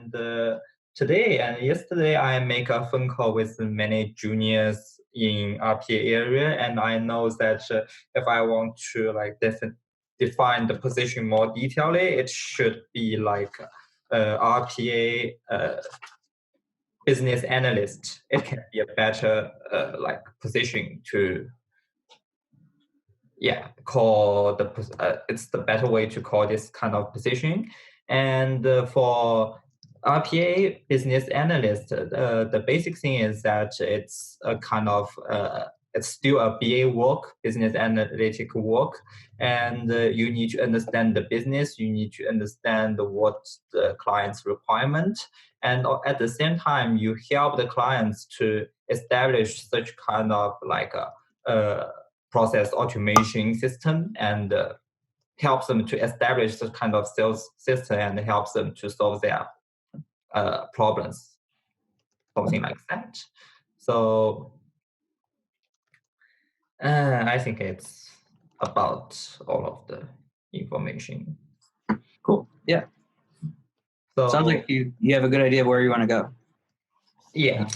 And today and yesterday, I make a phone call with many juniors in RPA area, and I know that if I want to like define the position more detailedly, it should be like RPA business analyst. It can be a better like position to call it's the better way to call this kind of position. And for RPA business analyst, the basic thing is that it's a kind of it's still a BA work, business analytic work, and you need to understand the business. You need to understand what the client's requirement, and at the same time, you help the clients to establish such kind of like a process automation system, and helps them to establish the kind of sales system and helps them to solve their problems, something like that. So I think it's about all of the information. Cool. Yeah. So sounds like you have a good idea of where you want to go. Yeah.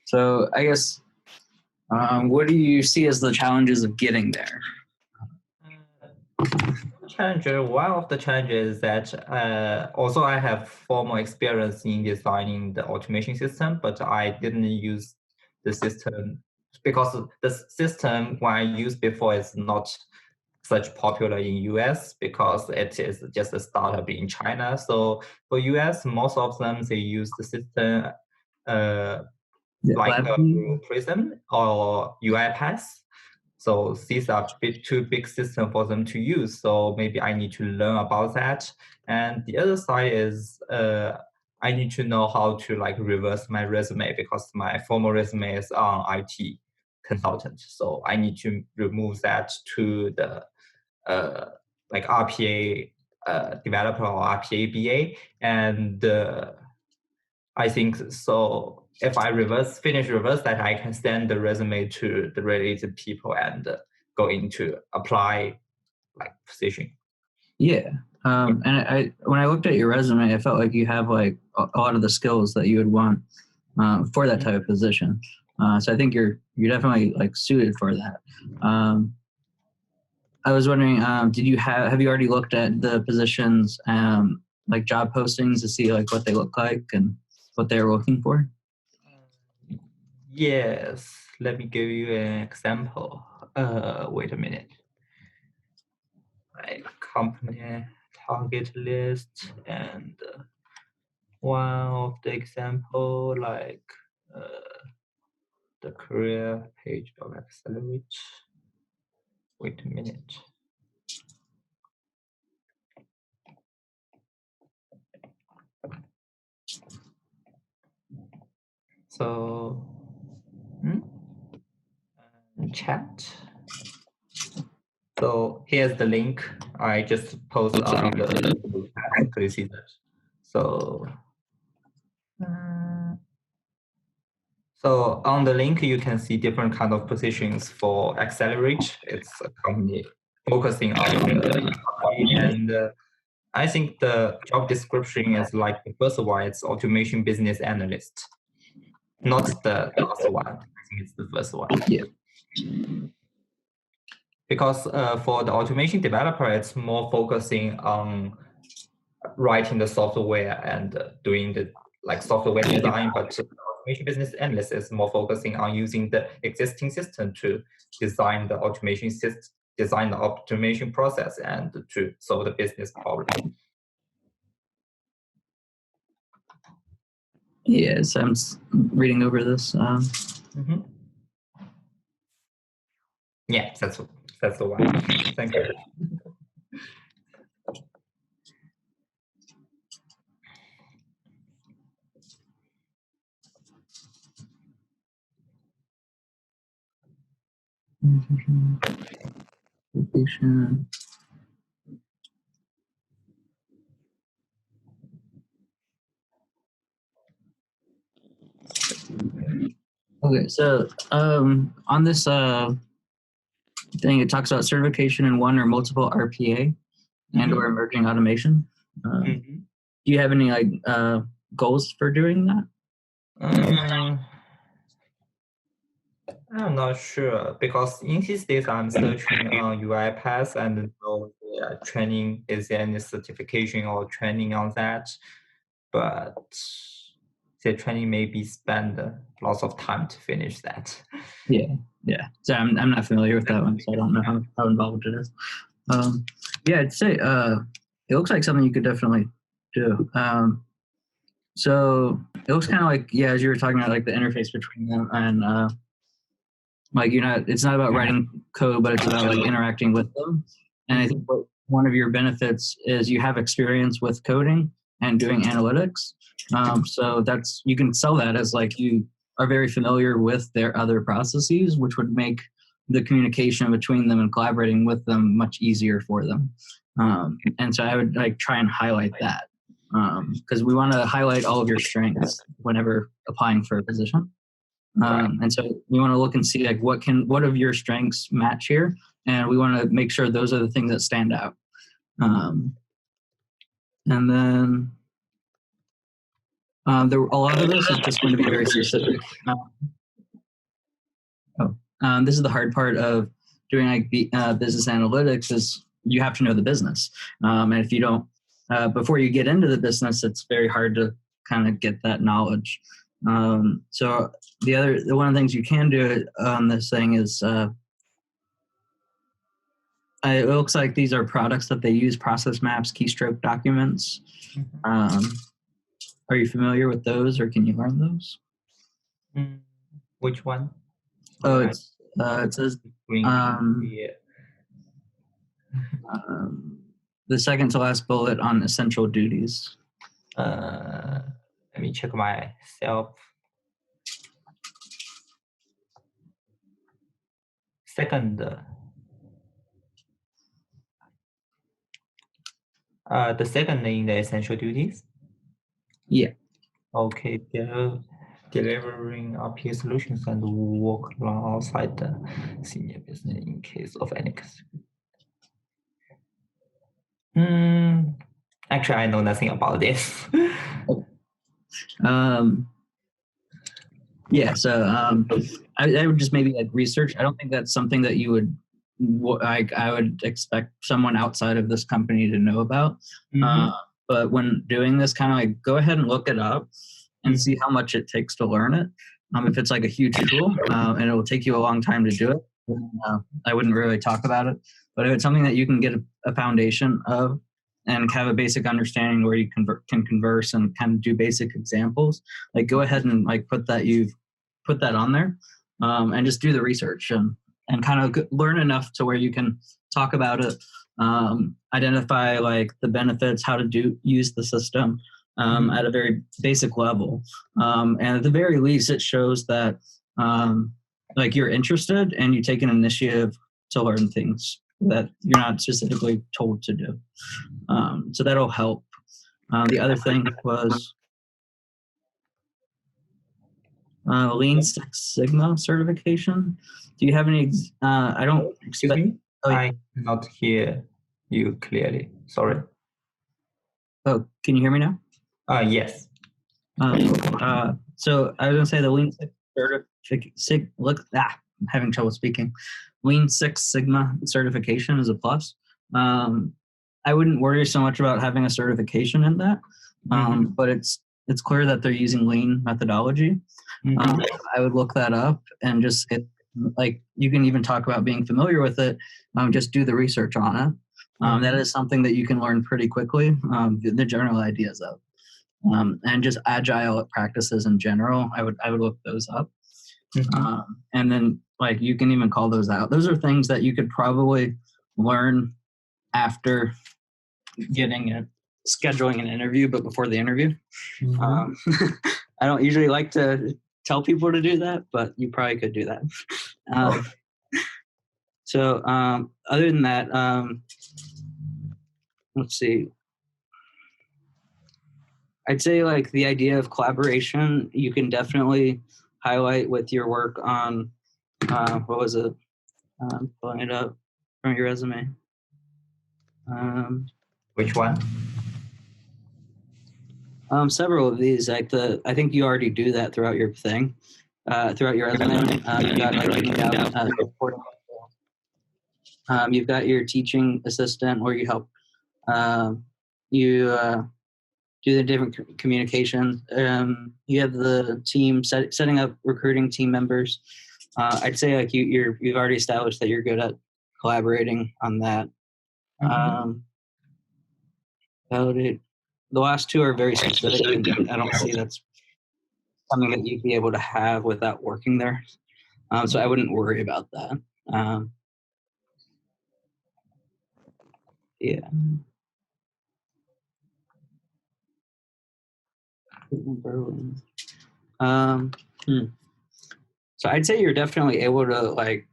So I guess, what do you see as the challenges of getting there? One of the challenges is that also I have formal experience in designing the automation system, but I didn't use the system because the system when I used before is not such popular in US because it is just a startup in China. So for US, most of them, they use the system like Prism or UiPath. So these are too big system for them to use. So maybe I need to learn about that. And the other side is I need to know how to like reverse my resume because my former resume is on IT consultant. So I need to remove that to the like RPA developer or RPA BA. And I think so. If I finish reverse that, I can send the resume to the related people and go into apply like position. Yeah. And when I looked at your resume, I felt like you have like a lot of the skills that you would want for that type of position. So I think you're definitely like suited for that. I was wondering, have you already looked at the positions like job postings to see like what they look like and what they're looking for? Yes, let me give you an example. Wait a minute. Like company target list, and one of the example like the career page of Accelerate. Wait a minute. So chat. So here's the link I just posted on the chat. Could you see that? So so on the link you can see different kind of positions for Accelerate. It's a company focusing on and I think the job description is like the first one. It's automation business analyst, not the last one. I think it's the first one. Yeah. Because for the automation developer, it's more focusing on writing the software and doing the like software design, but the automation business analyst is more focusing on using the existing system to design the automation system, design the automation process, and to solve the business problem. Yes, I'm reading over this. Yeah, that's the one. Thank you. Okay, so on this thing, it talks about certification in one or multiple RPA and or emerging automation. Mhm. Do you have any like goals for doing that? I'm not sure because in these days I'm searching on UiPath and know training is there any certification or training on that, but the training maybe spend lots of time to finish that. Yeah. So I'm not familiar with that one, so I don't know how involved it is. Yeah, I'd say it looks like something you could definitely do. So it looks kind of like, yeah, as you were talking about, like the interface between them, and like it's not about writing code, but it's about like interacting with them. And I think one of your benefits is you have experience with coding and doing analytics. So you can sell that as like you are very familiar with their other processes, which would make the communication between them and collaborating with them much easier for them. And so I would like try and highlight that because we want to highlight all of your strengths whenever applying for a position. And so we want to look and see like what of your strengths match here, and we want to make sure those are the things that stand out. And then a lot of this is just going to be very specific. This is the hard part of doing like business analytics is you have to know the business, and if you don't, before you get into the business, it's very hard to kind of get that knowledge. So one of the things you can do on this thing is it looks like these are products that they use: process maps, keystroke documents. Are you familiar with those, or can you learn those? Which one? Oh, it says the second to last bullet on essential duties. Let me check myself. Second, the second in the essential duties. Yeah. Okay. Delivering RPA solutions and work alongside the senior business in case of any. Actually, I know nothing about this. Yeah, so I would just maybe like research. I don't think that's something that you would I would expect someone outside of this company to know about. But when doing this, kind of like go ahead and look it up and see how much it takes to learn it. If it's like a huge tool and it will take you a long time to do it, I wouldn't really talk about it. But if it's something that you can get a foundation of and have a basic understanding where you can converse and kind of do basic examples, like go ahead and like put that on there and just do the research and kind of learn enough to where you can talk about it, identify like the benefits, how to use the system at a very basic level. And at the very least, it shows that like you're interested and you take an initiative to learn things that you're not specifically told to do. So that'll help. The other thing was Lean Six Sigma certification. Do you have any? I don't Excuse me? I cannot hear you clearly. Sorry. Oh, can you hear me now? Yes. So I was gonna say the Lean Six certification. I'm having trouble speaking. Lean Six Sigma certification is a plus. I wouldn't worry so much about having a certification in that, but it's clear that they're using Lean methodology. I would look that up and just like you can even talk about being familiar with it. Just do the research on it. That is something that you can learn pretty quickly. The general ideas of. And just agile practices in general, I would look those up. And then like you can even call those out. Those are things that you could probably learn after scheduling an interview, but before the interview. I don't usually like to tell people to do that, but you probably could do that. So other than that, let's see. I'd say like the idea of collaboration, you can definitely highlight with your work on, what was it? Pulling it up from your resume. Which one? Several of these, like I think you already do that throughout your thing, throughout your resume. You've got like picking out reporting. You've got your teaching assistant, or you help. You do the different communication. You have the team setting up recruiting team members. I'd say like you've already established that you're good at collaborating on that. About it. The last two are very specific, and I don't see that's something that you'd be able to have without working there. So I wouldn't worry about that. Yeah. So I'd say you're definitely able to like.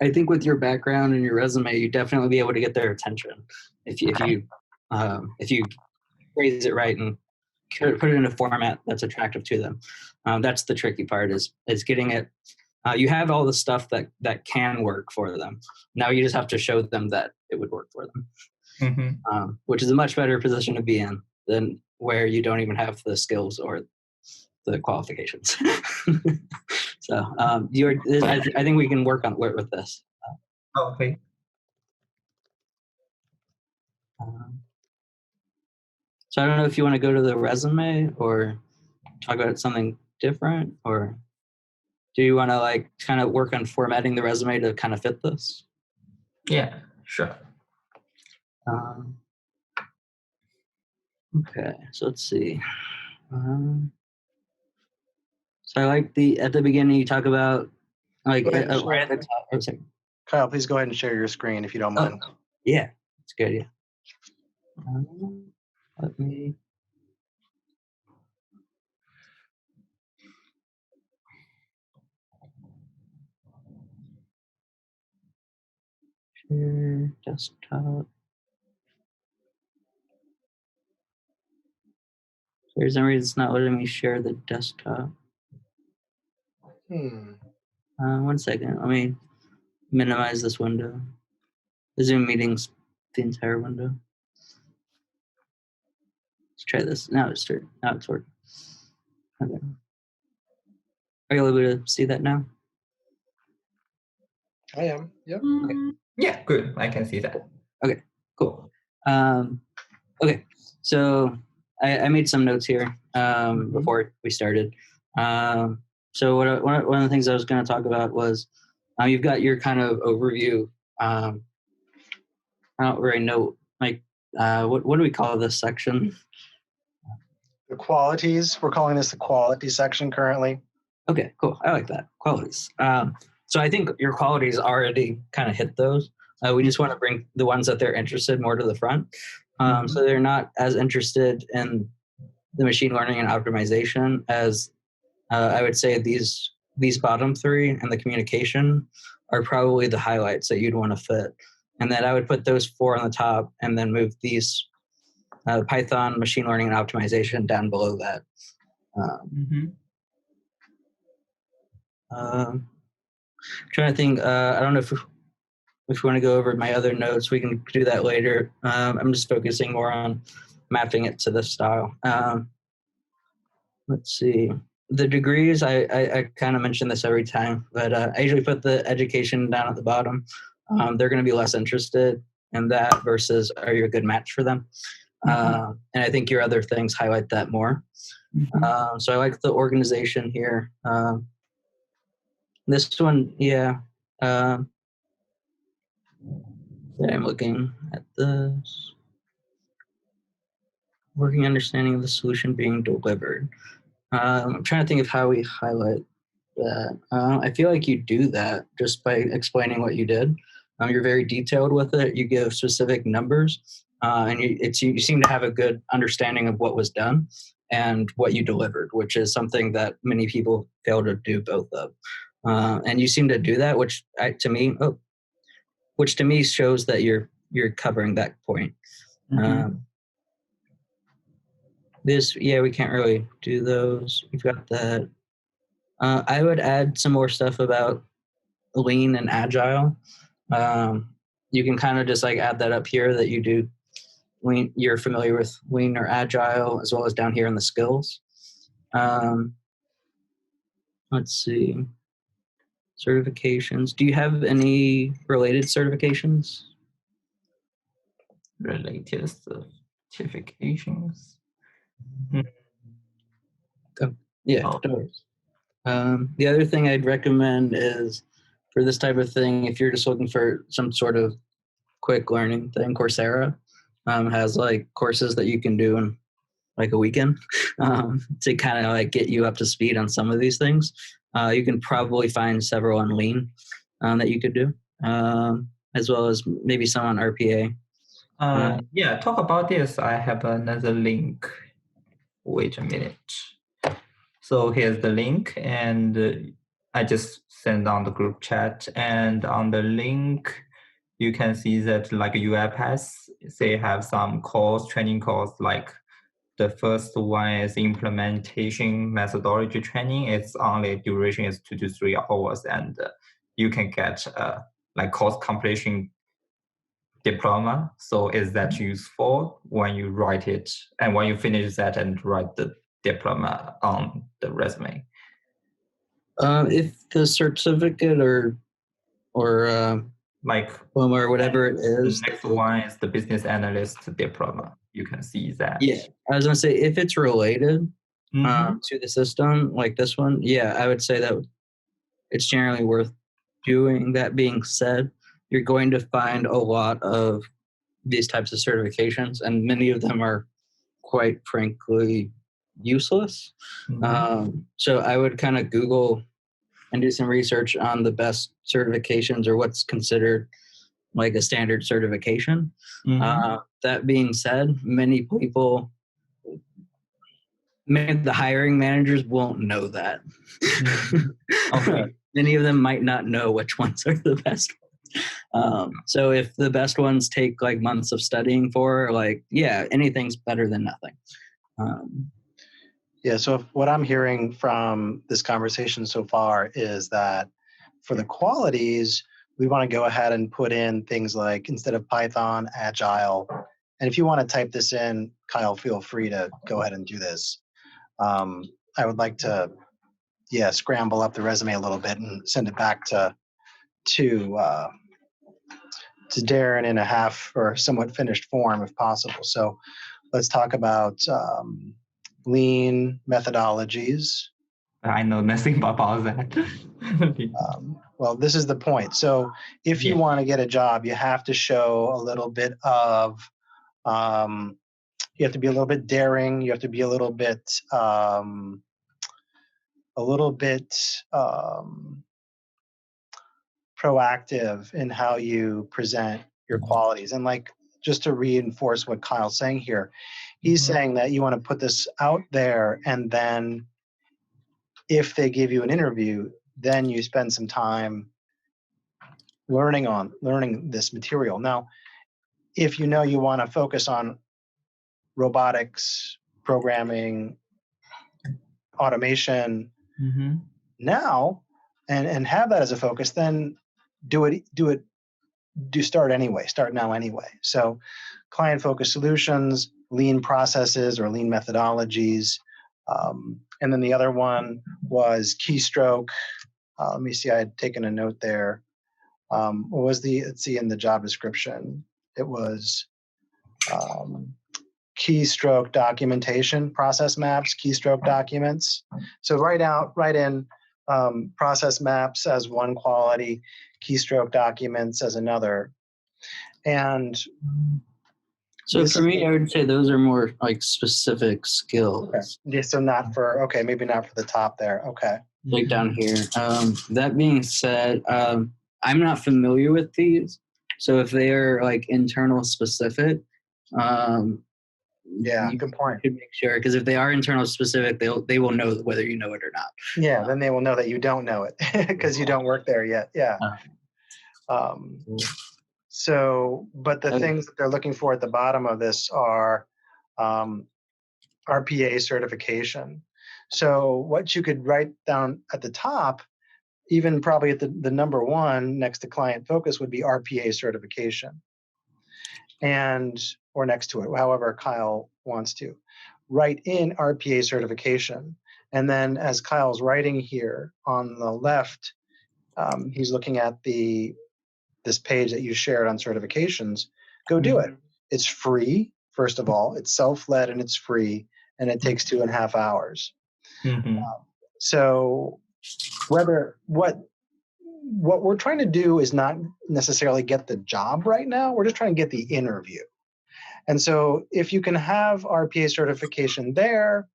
I think with your background and your resume, you definitely be able to get their attention if you phrase it right and put it in a format that's attractive to them. That's the tricky part is getting it. You have all the stuff that can work for them. Now you just have to show them that it would work for them, which is a much better position to be in than where you don't even have the skills or the qualifications. So I think we can work with this. Okay. So I don't know if you want to go to the resume or talk about something different, or do you want to like kind of work on formatting the resume to kind of fit this? Yeah, sure. Okay, so let's see. So I like at the beginning you talk about like right at the top. Oh, sorry. Kyle, please go ahead and share your screen if you don't mind. Yeah, it's good. Yeah. Let me. Share desktop. For some reason, it's not letting me share the desktop. 1 second. Let me minimize this window. The Zoom meeting's the entire window. Let's try this. Now it's working. Okay. Are you able to see that now? I am. Yep. Okay. Yeah, good. I can see that. Okay, cool. Okay, so I made some notes here before we started. So one of the things I was going to talk about was you've got your kind of overview. I don't really know, like, what do we call this section? The qualities. We're calling this the quality section currently. Okay, cool. I like that. Qualities. So I think your qualities already kind of hit those. We just want to bring the ones that they're interested more to the front. So they're not as interested in the machine learning and optimization as I would say these bottom three and the communication are probably the highlights that you'd want to fit. And then I would put those four on the top and then move these Python, machine learning, and optimization down below that. Trying to think, I don't know if we want to go over my other notes, we can do that later. I'm just focusing more on mapping it to this style. Let's see. The degrees, I kind of mention this every time, but I usually put the education down at the bottom. They're going to be less interested in that versus are you a good match for them? And I think your other things highlight that more. So I like the organization here. This one, yeah. I'm looking at this. Working understanding of the solution being delivered. I'm trying to think of how we highlight that. I feel like you do that just by explaining what you did. You're very detailed with it. You give specific numbers, and you seem to have a good understanding of what was done and what you delivered, which is something that many people fail to do both of. And you seem to do that, which to me shows that you're covering that point. We can't really do those. We've got that. I would add some more stuff about lean and agile. You can kind of just like add that up here that you do Lean, you're familiar with Lean or Agile, as well as down here in the skills. Let's see. Certifications. Do you have any related certifications? Related certifications. Yeah. The other thing I'd recommend is for this type of thing, if you're just looking for some sort of quick learning thing, Coursera has like courses that you can do in like a weekend to kind of like get you up to speed on some of these things. You can probably find several on Lean that you could do, as well as maybe some on RPA. Yeah, talk about this. I have another link. Wait a minute. So here's the link, and I just sent on the group chat. And on the link, you can see that like UiPath, they have some course, training course, like the first one is implementation methodology training. Its only duration is 2 to 3 hours, and you can get like course completion diploma. So is that useful when you write it and when you finish that and write the diploma on the resume? If the certificate or like diploma or whatever it is. The next one is the business analyst diploma. You can see that. Yeah, I was gonna say if it's related to the system like this one, yeah, I would say that it's generally worth doing. That being said, you're going to find a lot of these types of certifications, and many of them are quite frankly useless. So I would kind of Google and do some research on the best certifications or what's considered like a standard certification. That being said, many of the hiring managers won't know that. Okay. Many of them might not know which ones are the best ones. So if the best ones take like months of studying for, like, yeah, anything's better than nothing. Yeah, so what I'm hearing from this conversation so far is that for the qualities, we want to go ahead and put in things like, instead of Python, Agile. And if you want to type this in, Kyle, feel free to go ahead and do this. I would like to, scramble up the resume a little bit and send it back to Darren in a half or somewhat finished form if possible. So let's talk about lean methodologies. I know nothing about that. Well, this is the point. So if you want to get a job, you have to show a little bit of, you have to be a little bit daring. You have to be a little bit proactive in how you present your qualities. And like, just to reinforce what Kyle's saying here, he's saying that you want to put this out there, and then if they give you an interview, then you spend some time learning this material. Now, if you know you want to focus on robotics, programming, automation now, and have that as a focus, then start now anyway. So client-focused solutions, lean processes or lean methodologies. And then the other one was keystroke. Let me see, I had taken a note there. What was let's see, in the job description, it was keystroke documentation, process maps, keystroke documents. So write in process maps as one quality, keystroke documents as another. And so for me, I would say those are more like specific skills. Okay. Yeah, so maybe not for the top there. Okay. Like down here. That being said, I'm not familiar with these. So if they are like internal specific, good point. You should make sure, because if they are internal specific, they will know whether you know it or not. Yeah, then they will know that you don't know it because you don't work there yet. Yeah. So, but the things that they're looking for at the bottom of this are RPA certification. So what you could write down at the top, even probably at the number one next to client focus, would be RPA certification. and or next to it, however Kyle wants to. Write in RPA certification. And then as Kyle's writing here on the left, he's looking at this page that you shared on certifications. Go do it. It's free, first of all. It's self-led and it's free, and it takes 2.5 hours. So what we're trying to do is not necessarily get the job right now. We're just trying to get the interview. And so if you can have RPA certification there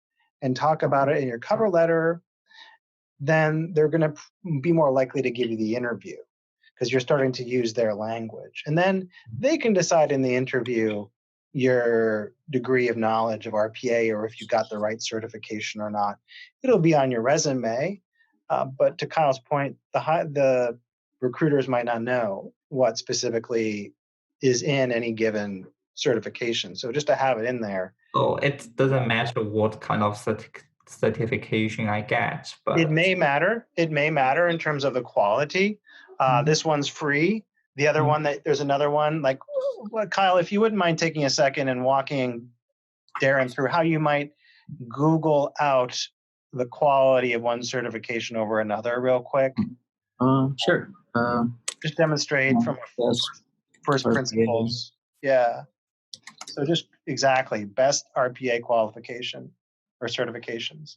and talk about it in your cover letter, then they're going to be more likely to give you the interview because you're starting to use their language. And then they can decide in the interview your degree of knowledge of RPA or if you got the right certification or not. It'll be on your resume. But to Kyle's point, the recruiters might not know what specifically is in any given certification. So just to have it in there. So it doesn't matter what kind of certification I get, but it may matter. It may matter in terms of the quality. This one's free. The other one, there's another one. Like, Kyle, if you wouldn't mind taking a second and walking Darren through how you might Google out the quality of one certification over another real quick. Sure. Just demonstrate from first principles. Yeah. So just exactly best RPA qualification or certifications.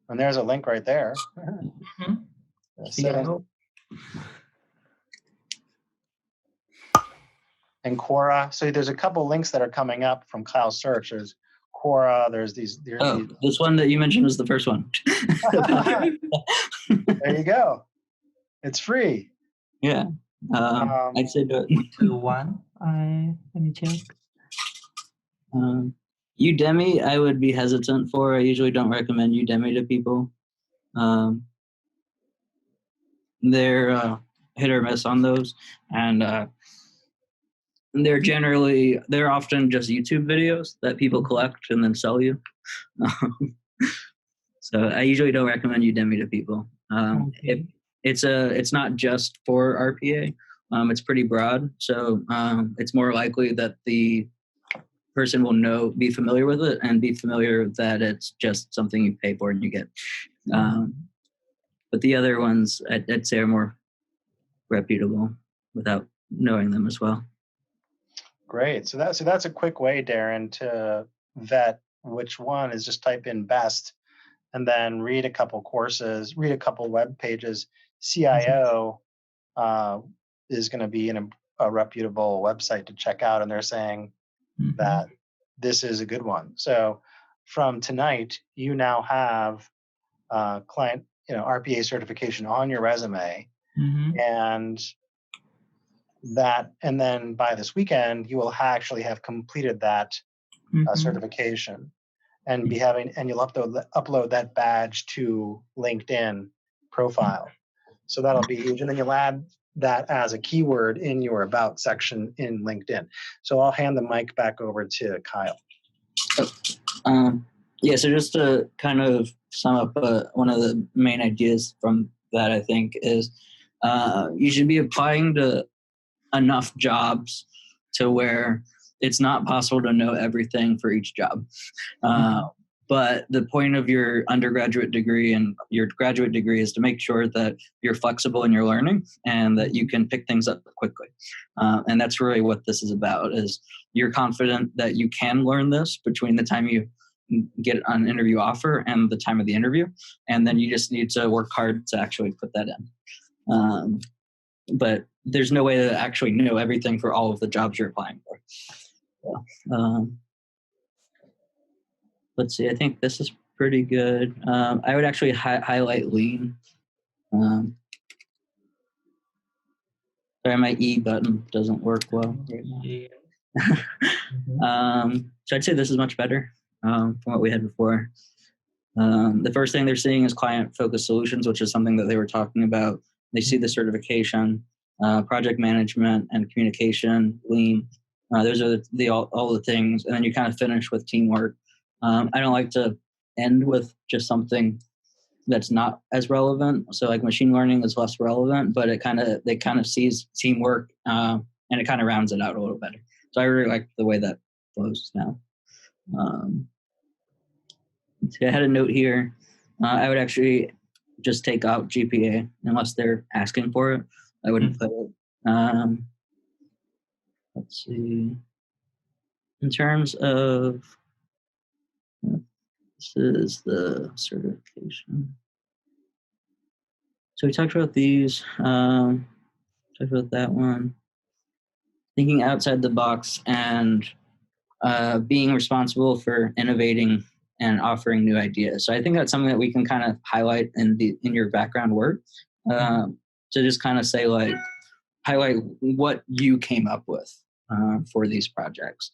And there's a link right there. And Quora. So there's a couple links that are coming up from Kyle's search. There's Quora. There's these. This one that you mentioned was the first one. There you go. It's free. Yeah. I'd say do it. The one. Let me check. Udemy, I would be hesitant for. I usually don't recommend Udemy to people. They're hit or miss on those, and they're often just YouTube videos that people collect and then sell you. So I usually don't recommend Udemy to people. It's not just for RPA. It's pretty broad, so it's more likely that the person will be familiar with it and be familiar that it's just something you pay for and you get. But the other ones, I'd say, are more reputable without knowing them as well. Great. So that's a quick way, Darren, to vet which one is just type in best and then read a couple courses, read a couple web pages. CIO is going to be in a reputable website to check out, and they're saying that this is a good one. So from tonight, you now have client, RPA certification on your resume, and then by this weekend, you will actually have completed that certification, and you'll upload that badge to LinkedIn profile. So that'll be huge, and then you'll add that as a keyword in your about section in LinkedIn. So I'll hand the mic back over to Kyle. So just to kind of sum up, one of the main ideas from that, I think, is you should be applying to enough jobs to where it's not possible to know everything for each job. But the point of your undergraduate degree and your graduate degree is to make sure that you're flexible in your learning and that you can pick things up quickly. And that's really what this is about, is you're confident that you can learn this between the time you get an interview offer and the time of the interview. And then you just need to work hard to actually put that in. But there's no way to actually know everything for all of the jobs you're applying for. So, let's see, I think this is pretty good. I would actually highlight lean. Sorry, my E button doesn't work well right now. So I'd say this is much better from what we had before. The first thing they're seeing is client-focused solutions, which is something that they were talking about. They see the certification, project management and communication, lean. Those are all the things. And then you kind of finish with teamwork. I don't like to end with just something that's not as relevant. So like machine learning is less relevant, but they kind of sees teamwork, and it kind of rounds it out a little better. So I really like the way that flows now. So I had a note here. I would actually just take out GPA unless they're asking for it. I wouldn't put it. Let's see. In terms of, this is the certification. So we talked about these. Talked about that one. Thinking outside the box and being responsible for innovating and offering new ideas. So I think that's something that we can kind of highlight in your background work. To just kind of say like, highlight what you came up with for these projects.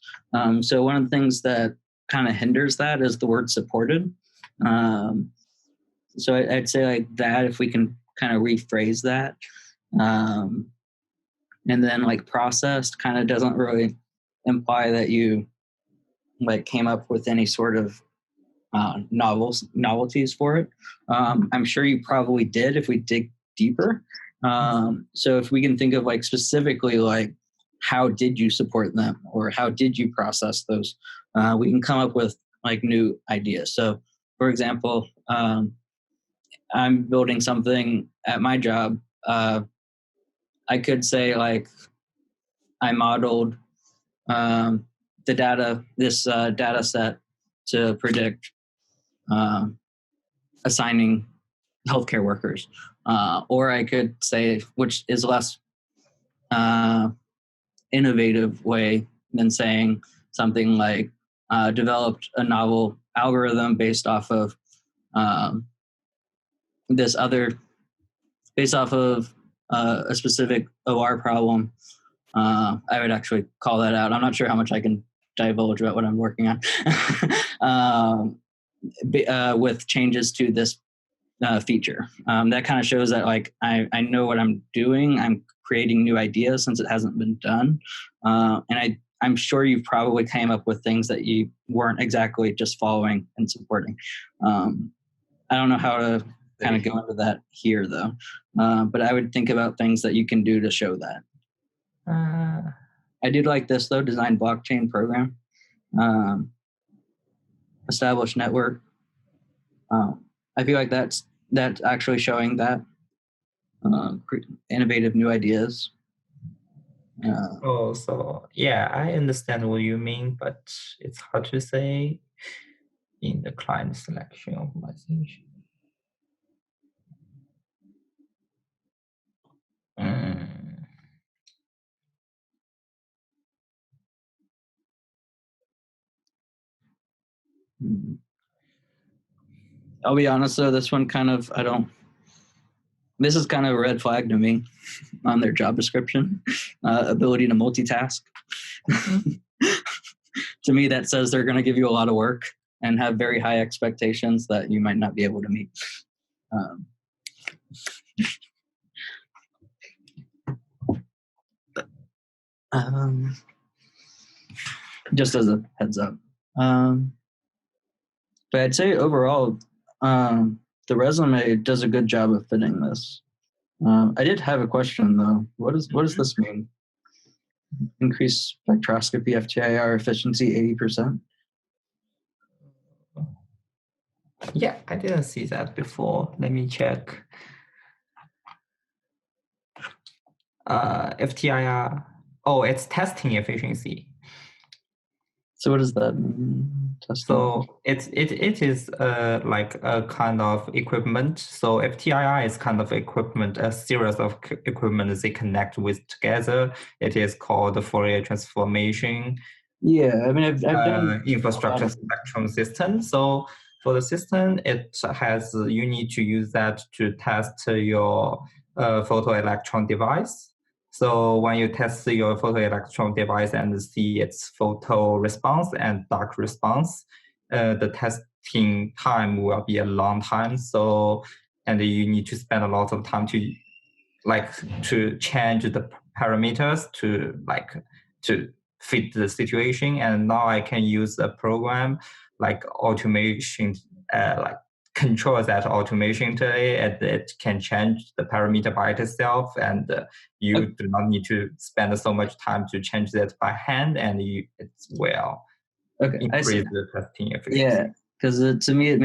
So one of the things that kind of hinders that is the word supported. So I'd say like that, if we can kind of rephrase that. And then like processed kind of doesn't really imply that you like came up with any sort of novelties for it. I'm sure you probably did if we dig deeper. So if we can think of like specifically like how did you support them or how did you process those, we can come up with like new ideas. So for example, I'm building something at my job. I could say like I modeled the data, this data set to predict assigning healthcare workers. Or I could say, which is less innovative way than saying something like developed a novel algorithm based off of a specific OR problem. I would actually call that out. I'm not sure how much I can divulge about what I'm working on with changes to this feature. That kind of shows that like I know what I'm doing. I'm creating new ideas since it hasn't been done. And I'm sure you probably came up with things that you weren't exactly just following and supporting. I don't know how to kind of go into that here though. But I would think about things that you can do to show that. I did like this though, design blockchain program, establish network. I feel like that's actually showing that innovative new ideas. So yeah, I understand what you mean, but it's hard to say in the client selection optimization. I'll be honest though, this one kind of, this is kind of a red flag to me on their job description, ability to multitask. To me, that says they're going to give you a lot of work and have very high expectations that you might not be able to meet. Just as a heads up. But I'd say overall, the resume does a good job of fitting this. I did have a question though. What does this mean? Increase spectroscopy FTIR efficiency 80%? Yeah, I didn't see that before. Let me check. FTIR. Oh, it's testing efficiency. So what does that mean? So it is like a kind of equipment. So FTIR is kind of equipment, a series of equipment they connect with together. It is called the Fourier transformation. Yeah, I mean, I've done infrastructure spectrum system. So for the system, it has you need to use that to test your photoelectron device. So when you test your photoelectron device and see its photo response and dark response, the testing time will be a long time. So, and you need to spend a lot of time to change the parameters to fit the situation. And now I can use a program like automation, like control that automation today, and it can change the parameter by itself, and you do not need to spend so much time to change that by hand, and it will increase the testing efficiency. Yeah, because to me it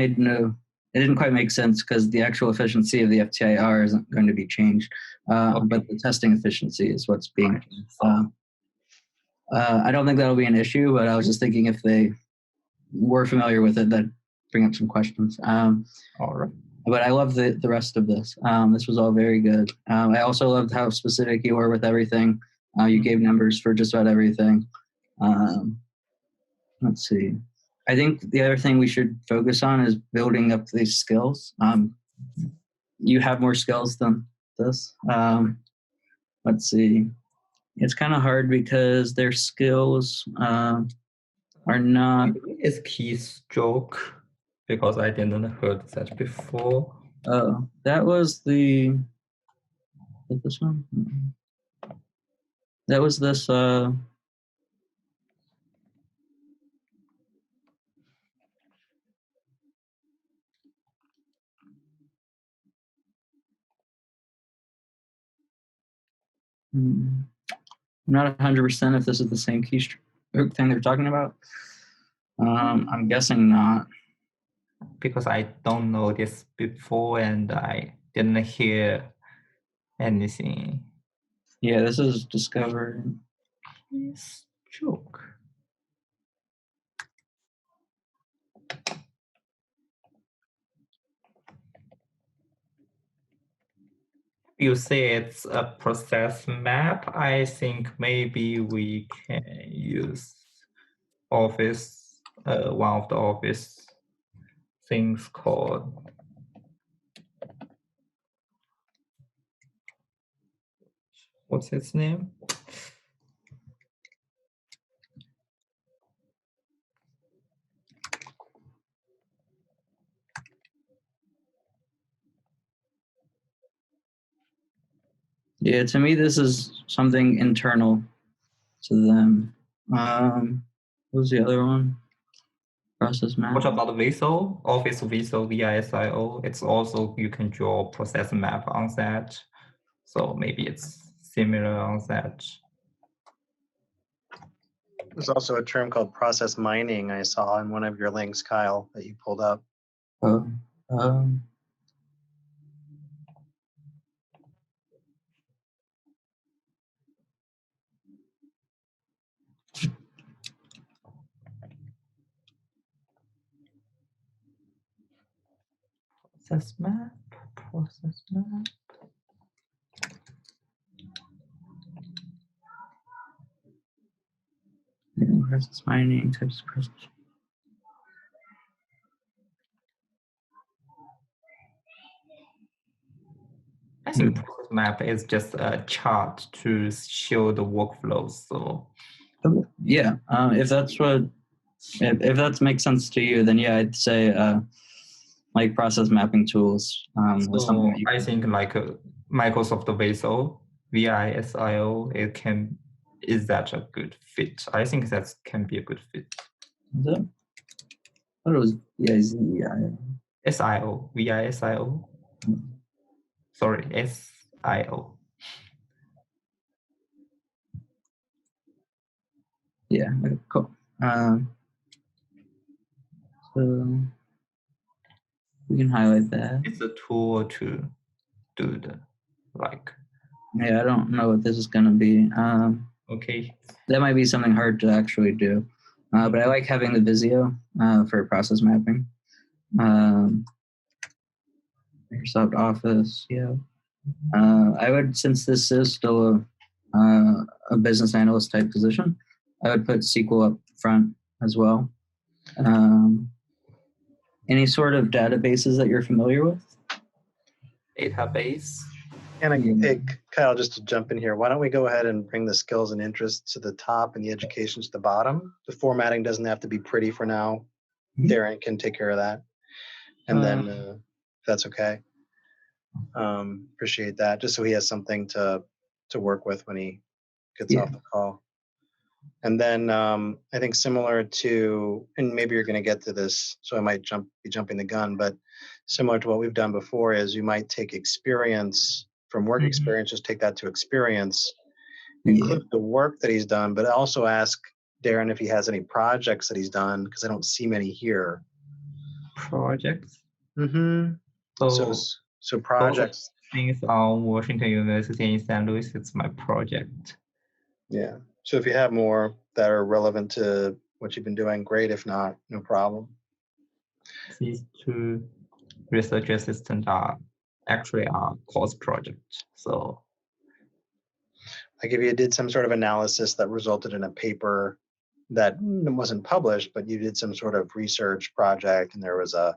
didn't quite make sense because the actual efficiency of the FTIR isn't going to be changed, but the testing efficiency is what's being changed. I don't think that'll be an issue, but I was just thinking if they were familiar with it, that'd bring up some questions. All right. But I love the rest of this. This was all very good. I also loved how specific you were with everything. You gave numbers for just about everything. Let's see. I think the other thing we should focus on is building up these skills. You have more skills than this. Let's see. It's kind of hard because their skills are not. It's keystroke because I didn't heard that before. Oh, that was the. Is this one? That was this. I'm not 100% if this is the same keystroke thing they're talking about. I'm guessing not. Because I don't know this before and I didn't hear anything. Yeah, this is discovered. Keystroke. You say it's a process map. I think maybe we can use Office, one of the Office things called what's its name? Yeah, to me, this is something internal to them. What was the other one? Process map. What about VISO? Office VISO, VISIO? It's also, you can draw process map on that. So maybe it's similar on that. There's also a term called process mining I saw in one of your links, Kyle, that you pulled up. Process map. Process mining types of process. I think process map is just a chart to show the workflows. So yeah, if that makes sense to you, then yeah, I'd say like process mapping tools. Was something that I think like Microsoft Visio, VISIO, is that a good fit? I think that can be a good fit. Is it? I thought it was VISIO. SIO, VISIO. Sorry, SIO. Yeah, cool. So we can highlight that. It's a tool to do the like. Yeah, I don't know what this is going to be. Okay. That might be something hard to actually do. But I like having the Visio for process mapping. Microsoft Office, yeah. I would, since this is still a business analyst type position, I would put SQL up front as well. Any sort of databases that you're familiar with? Database. And hey, Kyle, just to jump in here, why don't we go ahead and bring the skills and interests to the top and the education to the bottom? The formatting doesn't have to be pretty for now. Darren can take care of that. And then if that's okay. Appreciate that, just so he has something to work with when he gets off the call. And then I think similar to, and maybe you're going to get to this, so I might be jumping the gun, but similar to what we've done before is you might take experience from work experience, just take that to experience, include the work that he's done, but also ask Darren if he has any projects that he's done, because I don't see many here. Projects. Mm-hmm. So projects. Things on Washington University in St. Louis, it's my project. Yeah. So if you have more that are relevant to what you've been doing, great. If not, no problem. These two research assistants are actually our course project. So like if you did some sort of analysis that resulted in a paper that wasn't published, but you did some sort of research project and there was a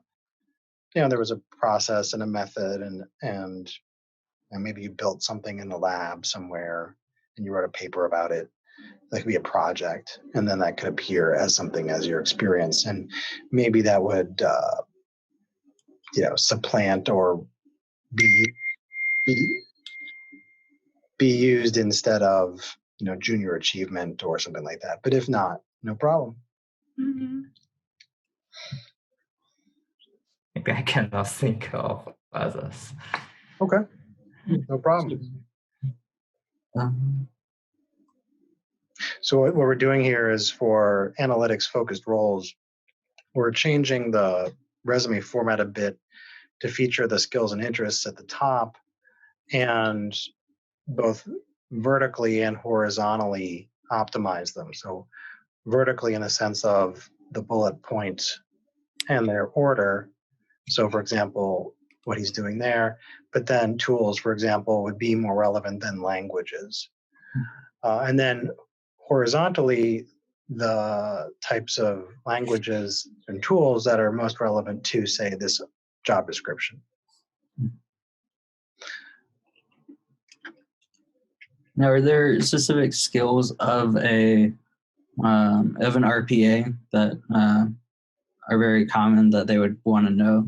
process and a method and maybe you built something in the lab somewhere and you wrote a paper about it. That could be a project, and then that could appear as something as your experience, and maybe that would supplant or be used instead of junior achievement or something like that. But if not, no problem. Maybe I cannot think of others. Okay, no problem. So what we're doing here is for analytics focused roles, we're changing the resume format a bit to feature the skills and interests at the top and both vertically and horizontally optimize them. So vertically in the sense of the bullet points and their order. So for example, what he's doing there, but then tools, for example, would be more relevant than languages. And then horizontally, the types of languages and tools that are most relevant to, say, this job description. Now, are there specific skills of an RPA that are very common that they would want to know?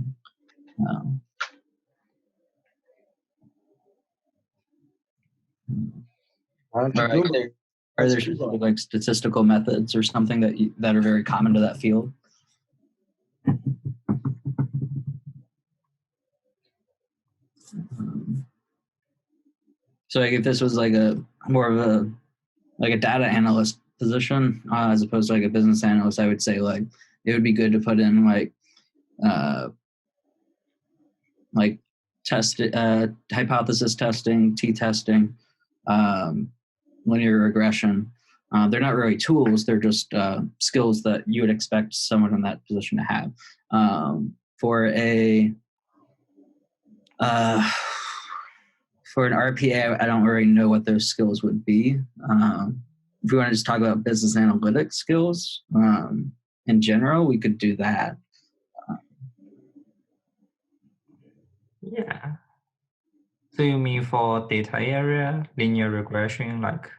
Are there specific like statistical methods or something that are very common to that field? So like if this was like a more of a data analyst position as opposed to like a business analyst, I would say like it would be good to put in like test hypothesis testing, t-testing, linear regression. They're not really tools; they're just skills that you would expect someone in that position to have. For an RPA, I don't really know what those skills would be. If we want to just talk about business analytics skills in general, we could do that. Yeah. So you mean for data area, linear regression, like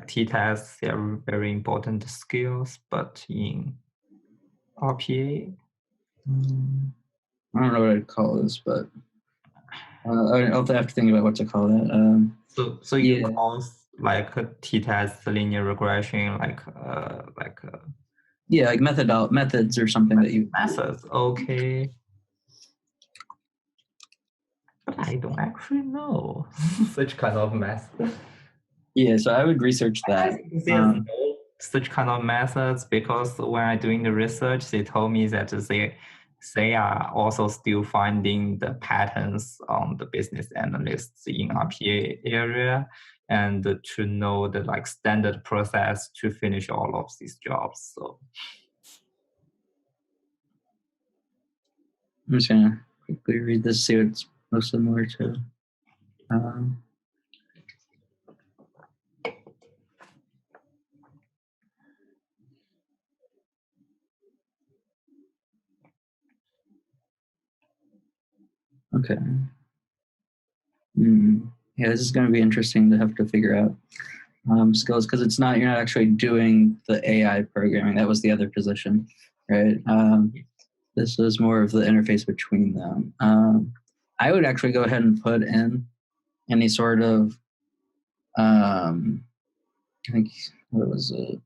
t-tests, they are very important skills, but in RPA? I don't know what I'd call this, but I'll have to think about what to call that. So you call like t-test, linear regression, like methods or something that you methods. Okay. But I don't actually know such kind of method. Yeah, so I would research that. There's no such kind of methods because when I'm doing the research, they told me that they are also still finding the patterns on the business analysts in RPA area and to know the like standard process to finish all of these jobs. So I'm just gonna quickly read this, see what it's most similar to. Okay. Yeah, this is going to be interesting to have to figure out skills because you're not actually doing the AI programming. That was the other position, right? This is more of the interface between them. I would actually go ahead and put in any sort of, I think what was it,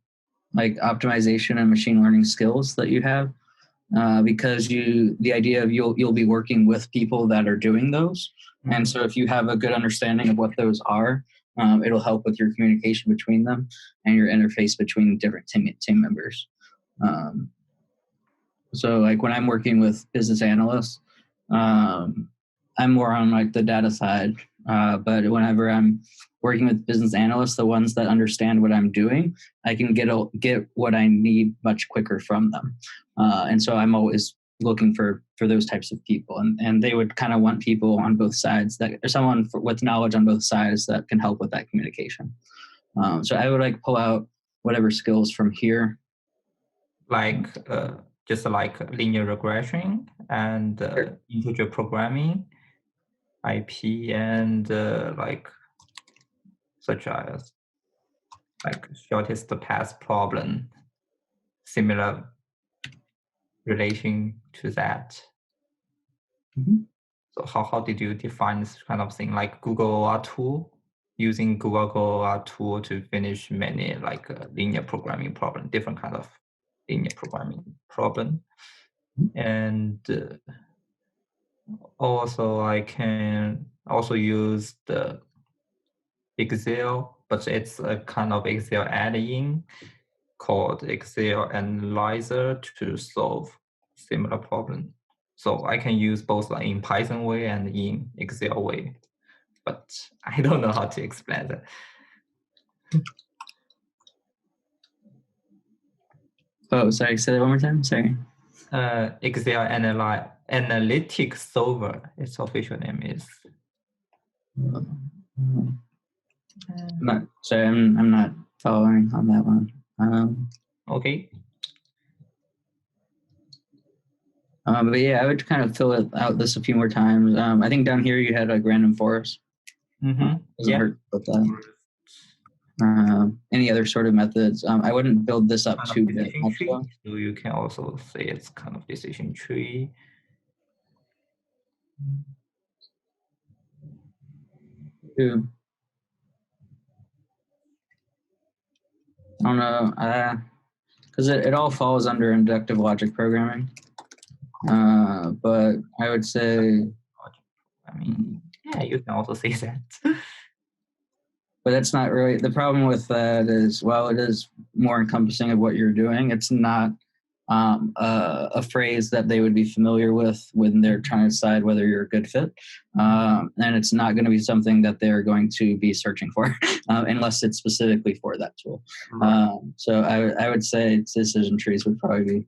like optimization and machine learning skills that you have, because the idea of you'll be working with people that are doing those, and so if you have a good understanding of what those are, it'll help with your communication between them and your interface between different team members. So like when I'm working with business analysts, I'm more on like the data side, but whenever I'm working with business analysts, the ones that understand what I'm doing, I can get what I need much quicker from them. And so I'm always looking for those types of people, and they would kind of want people on both sides, that or someone with knowledge on both sides that can help with that communication. So I would like pull out whatever skills from here, like just like linear regression and integer programming, IP, and like such as like shortest path problem, similar relation to that. Mhm. So how did you define this kind of thing, like Google OR tool, using Google OR tool to finish many like linear programming problem, different kind of linear programming problem, and also I can also use the Excel, but it's a kind of Excel add-in called Excel Analyzer to solve similar problem. So I can use both in Python way and in Excel way, but I don't know how to explain that. Oh, sorry, say that one more time. Sorry. Excel Analytics Solver, its official name is. I'm not following on that one. Okay. But yeah, I would kind of fill it out this a few more times. I think down here you had like random forest. Doesn't hurt with that. Any other sort of methods? I wouldn't build this up too much. So you can also say it's kind of decision tree. Ooh. I don't know, because it all falls under inductive logic programming. But I would say, I mean, yeah, you can also say that. But that's not really the problem with that. Is while it is more encompassing of what you're doing, it's not a phrase that they would be familiar with when they're trying to decide whether you're a good fit, and it's not going to be something that they're going to be searching for unless it's specifically for that tool. Right. So I would say decision trees would probably be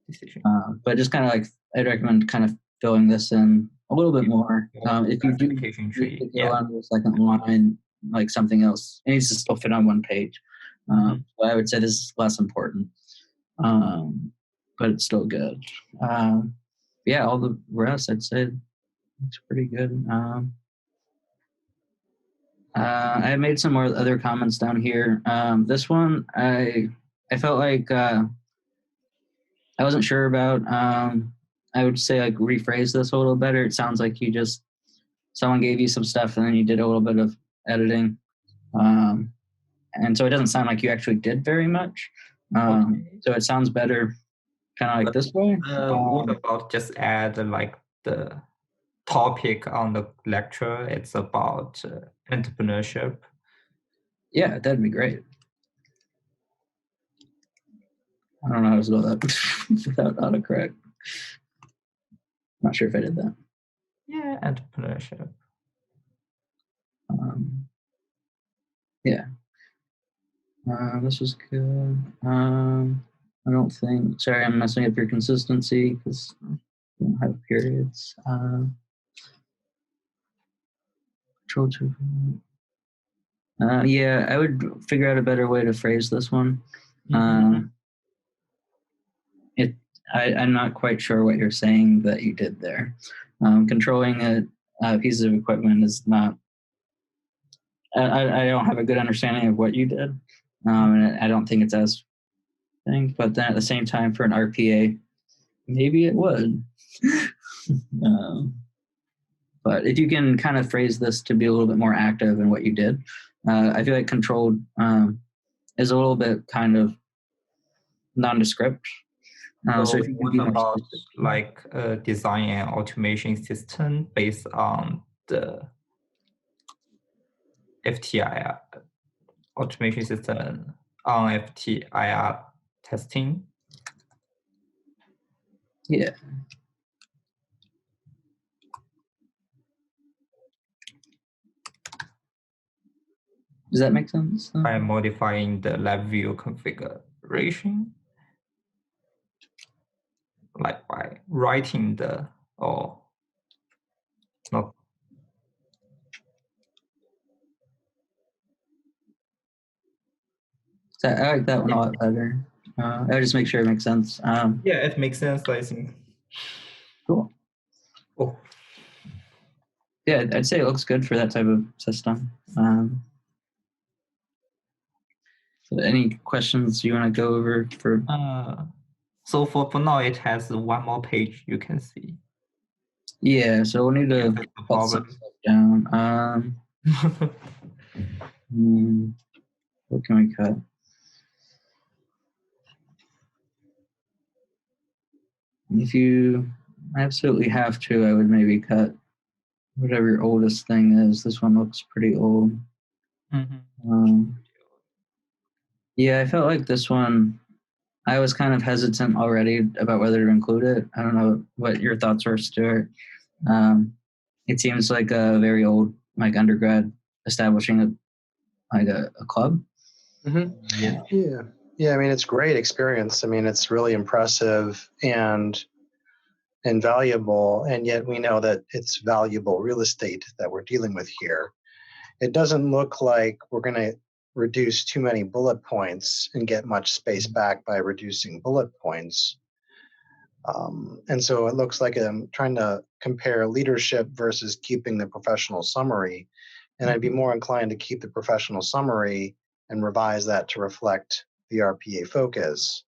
decision. But just kind of like I'd recommend kind of filling this in a little bit more. If you do go on the second line, like something else, it needs to still fit on one page. So I would say this is less important. But it's still good. Yeah, all the rest I'd say it's pretty good. I made some more other comments down here. This one I felt like I wasn't sure about. I would say like rephrase this a little better. It sounds like someone gave you some stuff and then you did a little bit of editing. And so it doesn't sound like you actually did very much. So it sounds better kind of like this way. What about just add like the topic on the lecture? It's about entrepreneurship. Yeah, that'd be great. I don't know how to spell that without autocorrect. Not sure if I did that. Yeah, entrepreneurship. Yeah. This was good. I don't think. Sorry, I'm messing up your consistency because we don't have periods. Control to. Yeah, I would figure out a better way to phrase this one. I'm not quite sure what you're saying that you did there. Controlling a piece of equipment is not. I don't have a good understanding of what you did, and I don't think it's as thing. But then at the same time, for an RPA, maybe it would. But if you can kind of phrase this to be a little bit more active in what you did, I feel like controlled is a little bit kind of nondescript. So if you could what be more about specific. like design and automation system based on the FTIR automation system on FTIR testing? Yeah. Does that make sense? By modifying the lab view configuration, like by writing the or not. So I like that one a lot better. I would just make sure it makes sense. Yeah, it makes sense, I think. Cool. Oh, Yeah, I'd say it looks good for that type of system. So any questions you want to go over for? so for now, it has one more page you can see. Yeah, so we'll need to That's the cut some problem. stuff down. What can we cut? If you absolutely have to, I would maybe cut whatever your oldest thing is. This one looks pretty old. Yeah, I felt like this one, I was kind of hesitant already about whether to include it. I don't know what your thoughts were, Stuart. It seems like a very old, like undergrad establishing a club. Yeah. Yeah. I mean, it's great experience. I mean, it's really impressive and valuable. And yet we know that it's valuable real estate that we're dealing with here. It doesn't look like we're going to reduce too many bullet points and get much space back by reducing bullet points. And so it looks like I'm trying to compare leadership versus keeping the professional summary. And I'd be more inclined to keep the professional summary and revise that to reflect the RPA focus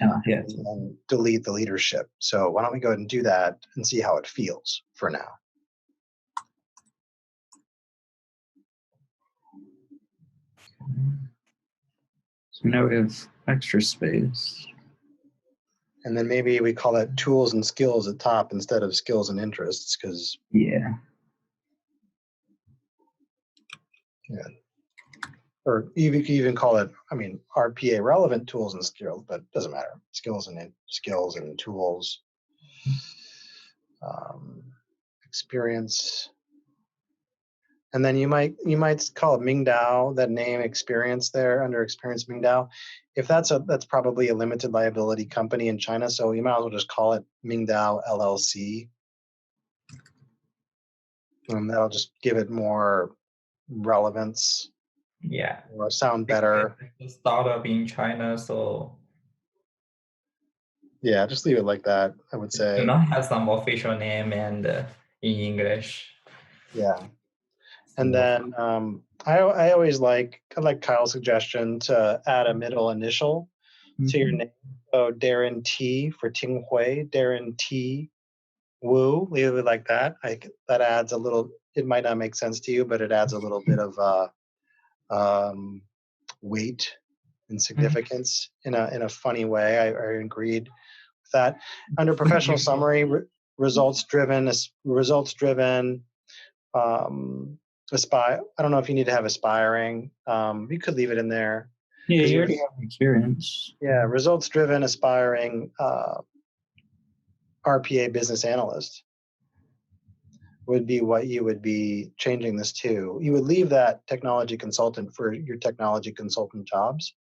Yeah. and delete the leadership. So why don't we go ahead and do that and see how it feels for now. So now we have extra space. And then maybe we call it tools and skills at top instead of skills and interests, because Yeah. Or you could even call it, I mean, RPA relevant tools and skills, but it doesn't matter. Skills and tools, experience. And then you might call it Mingdao, that name experience there under experience Mingdao. If that's probably a limited liability company in China, so you might as well just call it Mingdao LLC. And that'll just give it more relevance. Yeah. Or sound better. It's a startup in China, so yeah, just leave it like that, I would say. do not have some official name and in English. Yeah. And then I always like Kyle's suggestion to add a middle initial to your name. So Darren T for Ting Hui, Darren T Wu, leave it like that. That adds a little, it might not make sense to you, but it adds a little bit of weight and significance in a funny way. I agreed with that. Under professional summary, results driven, aspire. I don't know if you need to have aspiring. You could leave it in there. Yeah, you already have experience. Yeah, results driven, aspiring RPA business analyst would be what you would be changing this to. You would leave that technology consultant for your technology consultant jobs,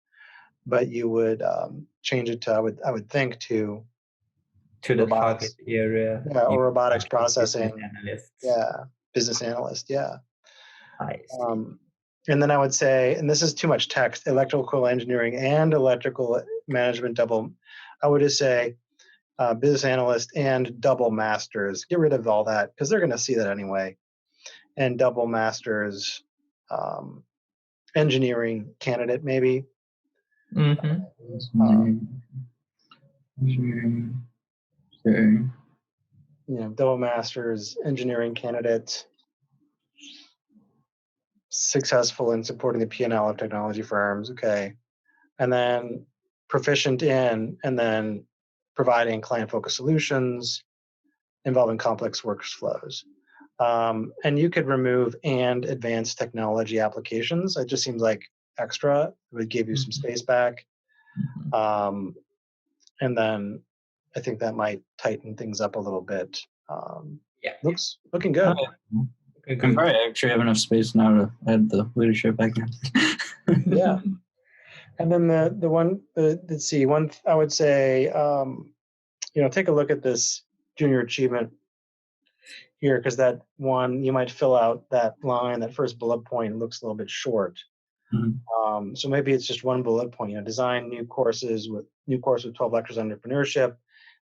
but you would change it to I would think to the robotics, target area. yeah, or robotics processing. Yeah, business analyst. Yeah. I see. And then I would say, and this is too much text, electrical engineering and electrical management double. I would just say business analyst and double masters. Get rid of all that because they're going to see that anyway. And double masters, engineering candidate maybe. Double masters, engineering candidate, successful in supporting the P&L of technology firms. Okay. and then proficient in, and then providing client-focused solutions involving complex workflows. And you could remove and advanced technology applications. It just seems like extra. It would give you some space back. And then I think that might tighten things up a little bit. Looking good. Okay. I'm probably actually have enough space now to add the leadership back in. Yeah. And then the one, let's see, I would say, take a look at this junior achievement here, because that one, you might fill out that line, that first bullet point looks a little bit short. Mm-hmm. So maybe it's just one bullet point, design new course with 12 lectures on entrepreneurship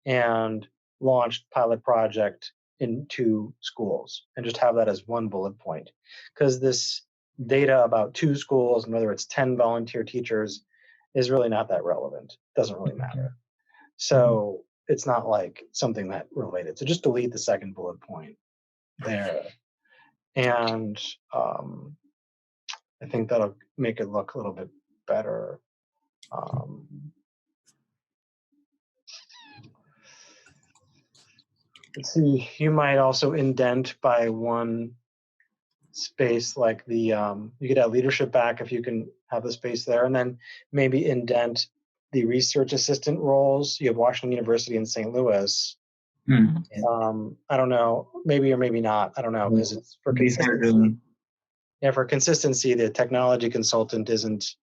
and launched pilot project in 2 schools, and just have that as one bullet point. Because this data about 2 schools and whether it's 10 volunteer teachers is really not that relevant. Doesn't really matter. So it's not like something that related. So just delete the second bullet point there. And I think that'll make it look a little bit better. Let's see, you might also indent by one space, like you could add leadership back if you can have the space there, and then maybe indent the research assistant roles. You have Washington University in St. Louis. I don't know, maybe or maybe not. I don't know, because it's for consistency. Yeah, for consistency, the technology consultant isn't.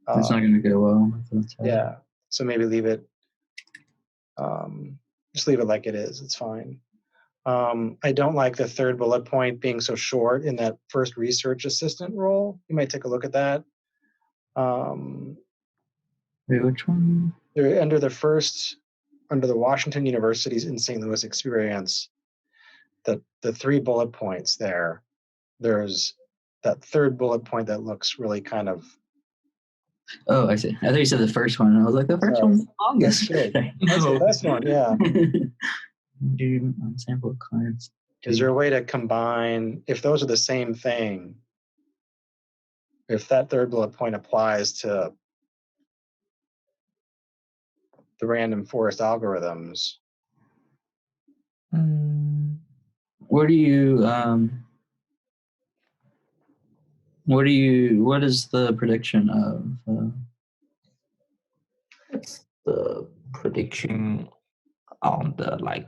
It's not going to go well. Yeah, so maybe leave it. Just leave it like it is. It's fine. I don't like the third bullet point being so short in that first research assistant role. You might take a look at that. Wait, which one? Under the Washington University's in St. Louis experience, the 3 bullet points there, there's that third bullet point that looks really kind of. Oh, I see. I thought you said the first one. I was like, the first one's the longest. That's the best one, yeah. Do sample clients. Is there a way to combine, if those are the same thing, if that third bullet point applies to the random forest algorithms? What is the prediction of? It's the prediction on the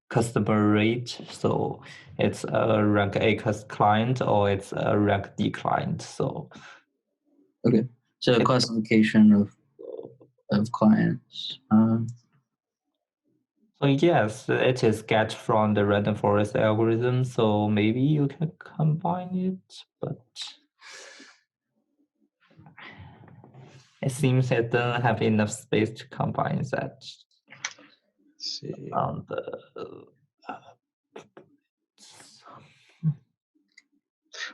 customer rate. So it's a rank A client or it's a rank D client. So okay, so a classification of clients. So yes, it is get from the random forest algorithm. So maybe you can combine it, but it seems it doesn't have enough space to combine that. Let's see. On the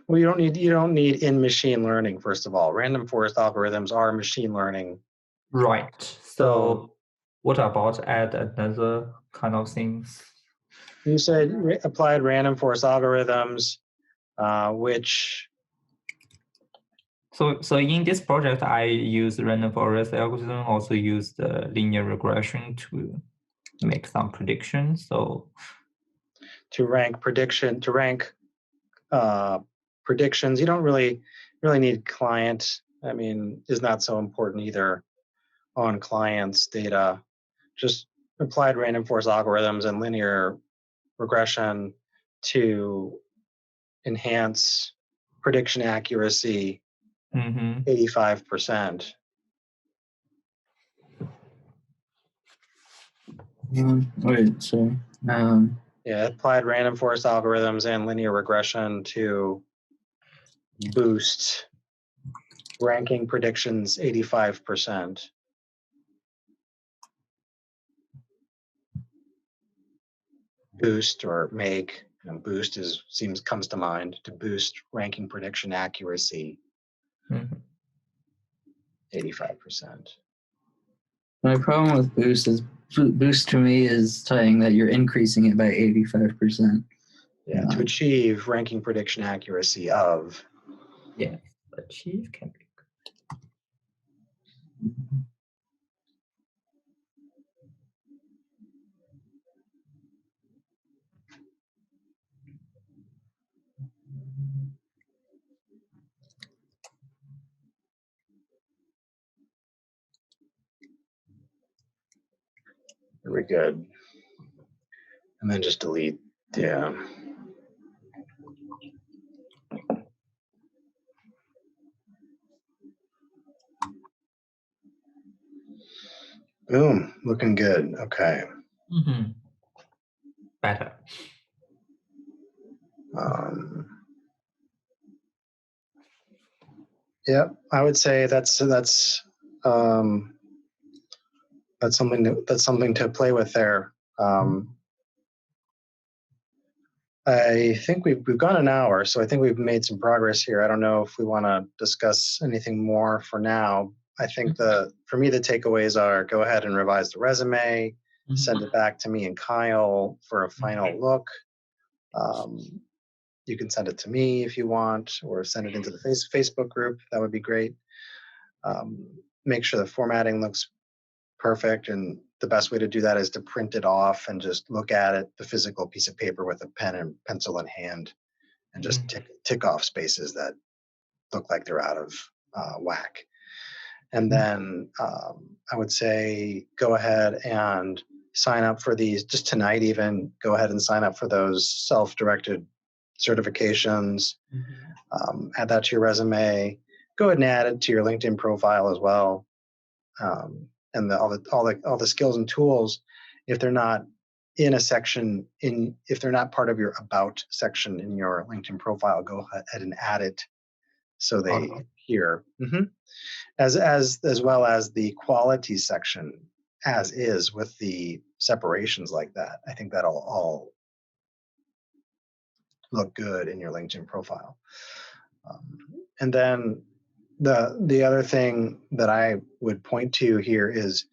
Well, you don't need in machine learning. First of all, random forest algorithms are machine learning. Right. So what about add another kind of things? You said applied random forest algorithms, which. So in this project, I use random forest algorithm. Also use the linear regression to make some predictions. So to rank predictions, you don't really need client. I mean, is not so important either on clients' data. Just applied random forest algorithms and linear regression to enhance prediction accuracy 85%. Wait, so yeah, applied random forest algorithms and linear regression to boost ranking predictions 85%. Boost or make, boost comes to mind, to boost ranking prediction accuracy 85%. My problem with boost is boost to me is saying that you're increasing it by 85%. Yeah, to achieve ranking prediction accuracy of. Yeah, achieve can be good. Very good. And then just delete. Yeah. Boom. Looking good. Okay. Mm-hmm. Better. Yeah, I would say that's something to play with there. I think we've gone an hour, so I think we've made some progress here. I don't know if we want to discuss anything more for now. I think for me the takeaways are: go ahead and revise the resume, send it back to me and Kyle for a final look. You can send it to me if you want, or send it into the Facebook group. That would be great. Make sure the formatting looks perfect, and the best way to do that is to print it off and just look at it, the physical piece of paper with a pen and pencil in hand, and just tick off spaces that look like they're out of whack. And then I would say go ahead and sign up for these, just tonight even, go ahead and sign up for those self-directed certifications. Add that to your resume. Go ahead and add it to your LinkedIn profile as well. And all the skills and tools, if they're not in a section, if they're not part of your about section in your LinkedIn profile, go ahead and add it so they appear. As well as the quality section as is, with the separations like that. I think that'll all look good in your LinkedIn profile. And then the other thing that I would point to here is,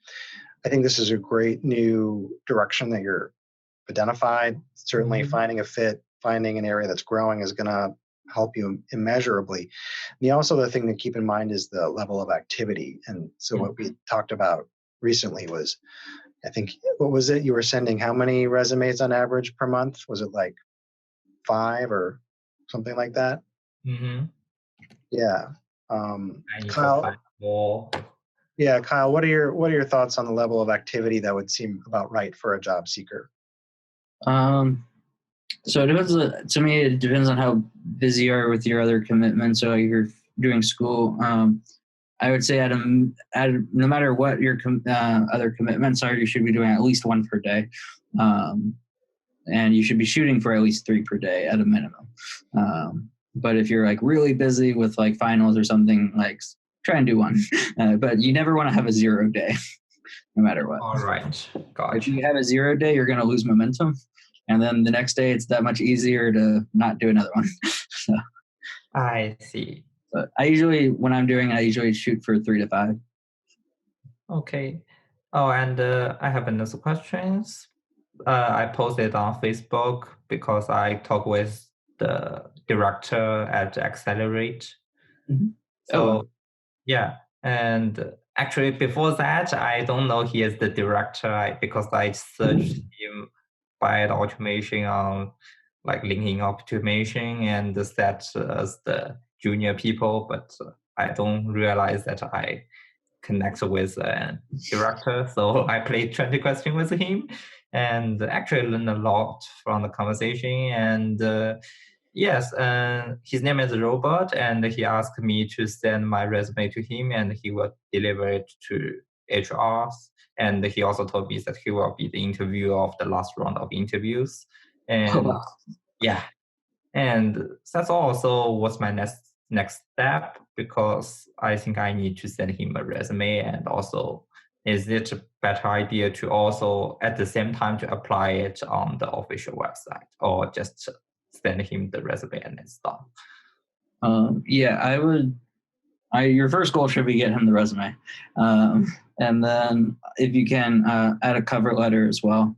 I think this is a great new direction that you're identified. Certainly finding a fit, finding an area that's growing is going to help you immeasurably. And also the thing to keep in mind is the level of activity. And so what we talked about recently was, I think, what was it? You were sending how many resumes on average per month? Was it like 5 or something like that? Yeah. Kyle. Yeah, Kyle, what are your thoughts on the level of activity that would seem about right for a job seeker? So it depends. To me, it depends on how busy you are with your other commitments. So you're doing school. I would say no matter what your other commitments are, you should be doing at least 1 per day. And you should be shooting for at least 3 per day at a minimum. But if you're like really busy with like finals or something, like try and do 1. But you never want to have a 0 day, no matter what. All right. Gotcha. If you have a 0 day, you're going to lose momentum. And then the next day, it's that much easier to not do another one. So, I see. But I usually shoot for 3 to 5. Okay. Oh, and I have another questions. I posted on Facebook because I talked with the director at Accelerate. So, yeah. And actually, before that, I don't know he is the director because I searched him by the automation on like LinkedIn automation and set as the junior people, but I don't realize that I connect with a director. So I played 20 questions with him and actually learned a lot from the conversation. And yes, his name is Robert, and he asked me to send my resume to him and he will deliver it to HRs. And he also told me that he will be the interviewer of the last round of interviews. And yeah, and that's also what's my next step, because I think I need to send him a resume. And also, is it a better idea to also at the same time to apply it on the official website, or just send him the resume and then stop? Yeah, I would. Your first goal should be get him the resume, and then if you can add a cover letter as well.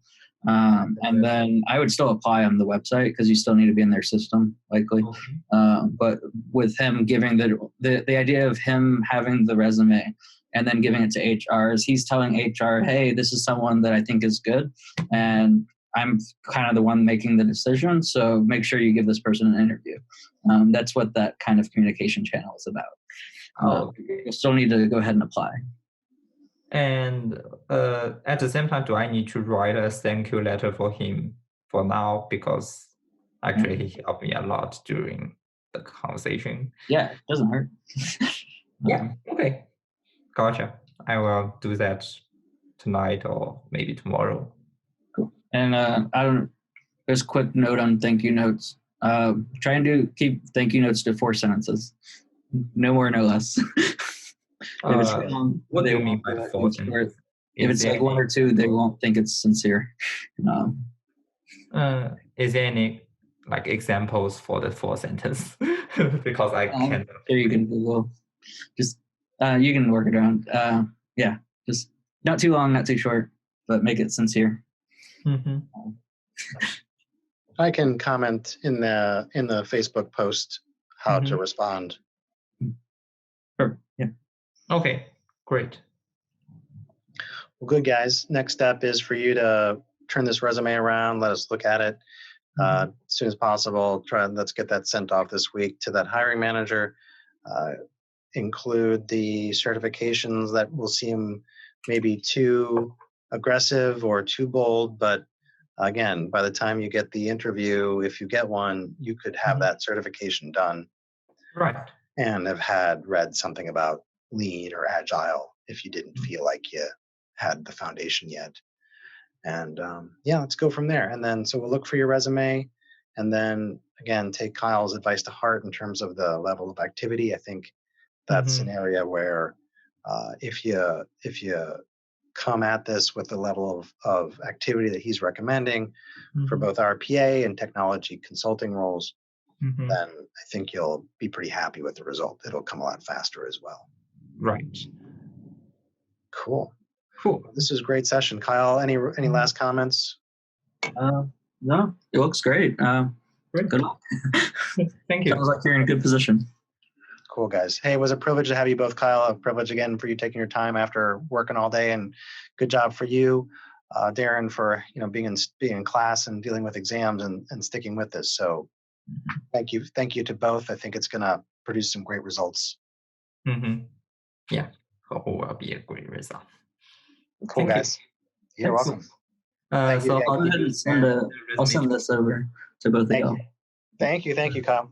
And then I would still apply on the website because you still need to be in their system, likely. But with him giving the idea of him having the resume and then giving it to HR is he's telling HR, hey, this is someone that I think is good, and I'm kind of the one making the decision, so make sure you give this person an interview. That's what that kind of communication channel is about. You still need to go ahead and apply. And at the same time, do I need to write a thank you letter for him for now? Because actually he helped me a lot during the conversation. Yeah, it doesn't hurt. Yeah, okay. Gotcha. I will do that tonight or maybe tomorrow. Cool. And there's a quick note on thank you notes. Try and keep thank you notes to 4 sentences. No more, no less. If it's long, what do you mean by 4 sentences? If it's like 1 or 2, they won't think it's sincere. Is there any like examples for the 4 sentence? Because I can't. Sure, you can Google. Just you can work it around. Yeah, just not too long, not too short, but make it sincere. Mm-hmm. I can comment in the Facebook post how to respond. Sure. Yeah. Okay. Great. Well, good guys. Next step is for you to turn this resume around. Let us look at it as soon as possible. Let's get that sent off this week to that hiring manager. Include the certifications that will seem maybe too aggressive or too bold, but again, by the time you get the interview, if you get one, you could have that certification done. Right. And have read something about lean or agile if you didn't feel like you had the foundation yet. And let's go from there. And then, so we'll look for your resume, and then again, take Kyle's advice to heart in terms of the level of activity. I think that's an area where if you come at this with the level of activity that he's recommending for both RPA and technology consulting roles, then I think you'll be pretty happy with the result. It'll come a lot faster as well. Right. Cool. This is a great session. Kyle, any last comments? No, it looks great. Great. Good luck. Thank you. Sounds like you're in a good position. Cool, guys. Hey, it was a privilege to have you both, Kyle. A privilege again for you taking your time after working all day, and good job for you, Darren, for being in class and dealing with exams and sticking with this. So, thank you to both. I think it's going to produce some great results. Yeah, hope it will be a great result. Cool, guys. You're welcome. So I'll go ahead and I'll send this over to both of y'all. Thank you, Kyle.